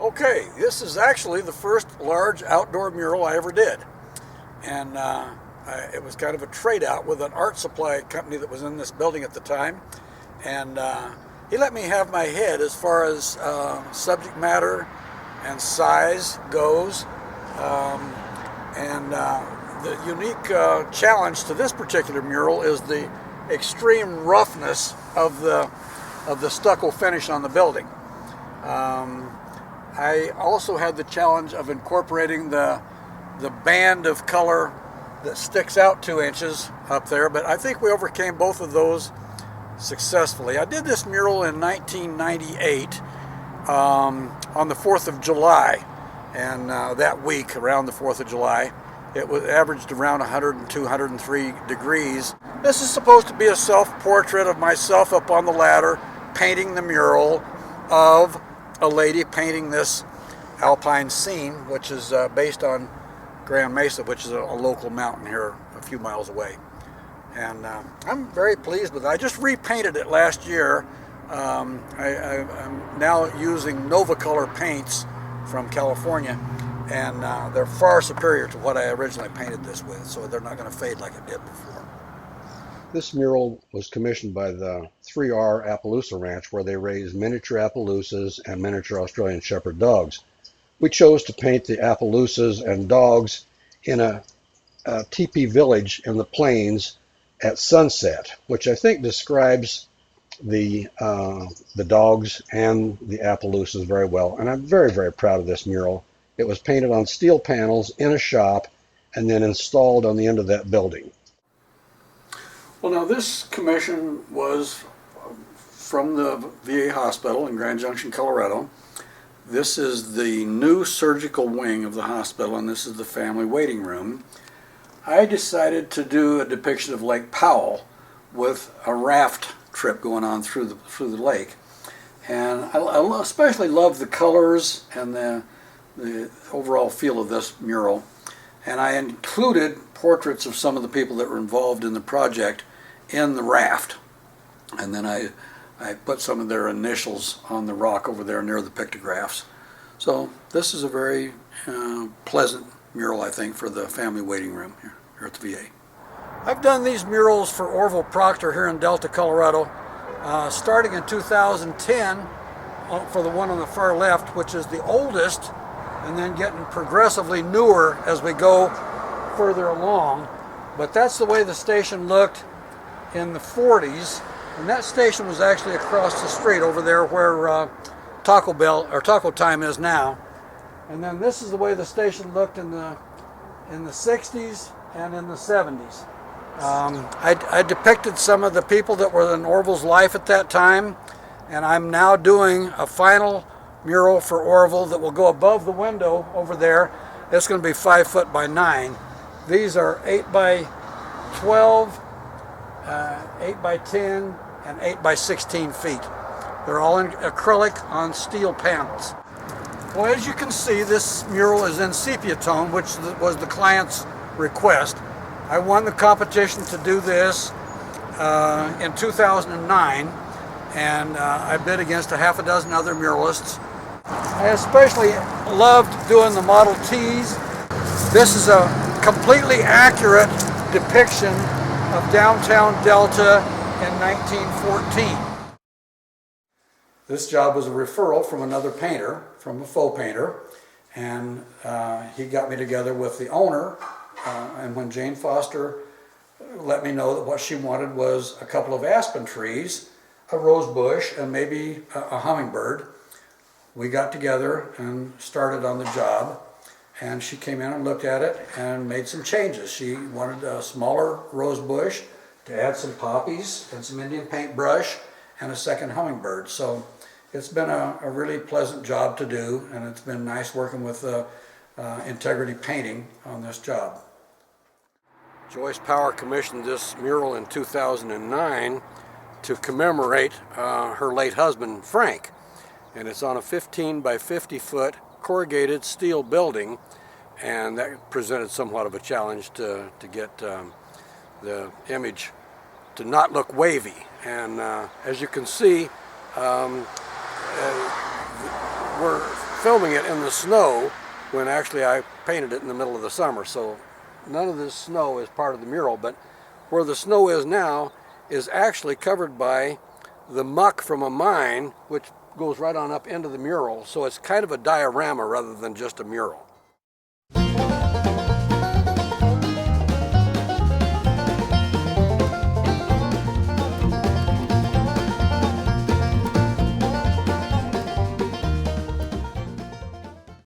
Okay, this is actually the first large outdoor mural I ever did. And it was kind of a trade out with an art supply company that was in this building at the time. And he let me have my head as far as subject matter and size goes. The unique challenge to this particular mural is the extreme roughness of the stucco finish on the building. I also had the challenge of incorporating the band of color that sticks out 2 inches up there, but I think we overcame both of those successfully. I did this mural in 1998 on the 4th of July, and that week around the 4th of July it was averaged around 102, 103 degrees. This is supposed to be a self-portrait of myself up on the ladder painting the mural of a lady painting this alpine scene, which is based on Grand Mesa, which is a local mountain here a few miles away. And I'm very pleased with it. I just repainted it last year. I'm now using Nova Color paints from California, and they're far superior to what I originally painted this with, so they're not going to fade like it did before. This mural was commissioned by the 3R Appaloosa Ranch, where they raise miniature Appaloosas and miniature Australian Shepherd dogs. We chose to paint the Appaloosas and dogs in a teepee village in the plains at sunset, which I think describes the dogs and the Appaloosas very well. And I'm very, very proud of this mural. It was painted on steel panels in a shop and then installed on the end of that building. Well, now this commission was from the VA hospital in Grand Junction, Colorado. This is the new surgical wing of the hospital, and this is the family waiting room. I decided to do a depiction of Lake Powell with a raft trip going on through the lake. And I especially love the colors and the overall feel of this mural. And I included portraits of some of the people that were involved in the project in the raft. And then I put some of their initials on the rock over there near the pictographs. So this is a very pleasant mural, I think, for the family waiting room here at the VA. I've done these murals for Orville Proctor here in Delta, Colorado, starting in 2010 for the one on the far left, which is the oldest, and then getting progressively newer as we go further along. But that's the way the station looked in the 40s, and that station was actually across the street over there where Taco Bell or Taco Time is now. And then this is the way the station looked in the 60s and in the 70s. I depicted some of the people that were in Orville's life at that time, and I'm now doing a final mural for Orville that will go above the window over there. It's going to be 5 foot by 9. These are 8 by 12, 8 by 10, and 8 by 16 feet. They're all in acrylic on steel panels. Well, as you can see, this mural is in sepia tone, which was the client's request. I won the competition to do this in 2009, and I bid against a half a dozen other muralists. I especially loved doing the Model Ts. This is a completely accurate depiction of downtown Delta in 1914. This job was a referral from another painter, from a faux painter, and he got me together with the owner, and when Jane Foster let me know that what she wanted was a couple of aspen trees, a rose bush, and maybe a hummingbird, we got together and started on the job, and she came in and looked at it and made some changes. She wanted a smaller rose bush to add some poppies and some Indian paintbrush and a second hummingbird. So it's been a really pleasant job to do, and it's been nice working with Integrity Painting on this job. Joyce Power commissioned this mural in 2009 to commemorate her late husband, Frank. And it's on a 15 by 50 foot corrugated steel building, and that presented somewhat of a challenge to get the image to not look wavy. And as you can see, we're filming it in the snow when actually I painted it in the middle of the summer. So none of this snow is part of the mural, but where the snow is now is actually covered by the muck from a mine, which goes right on up into the mural. So it's kind of a diorama rather than just a mural.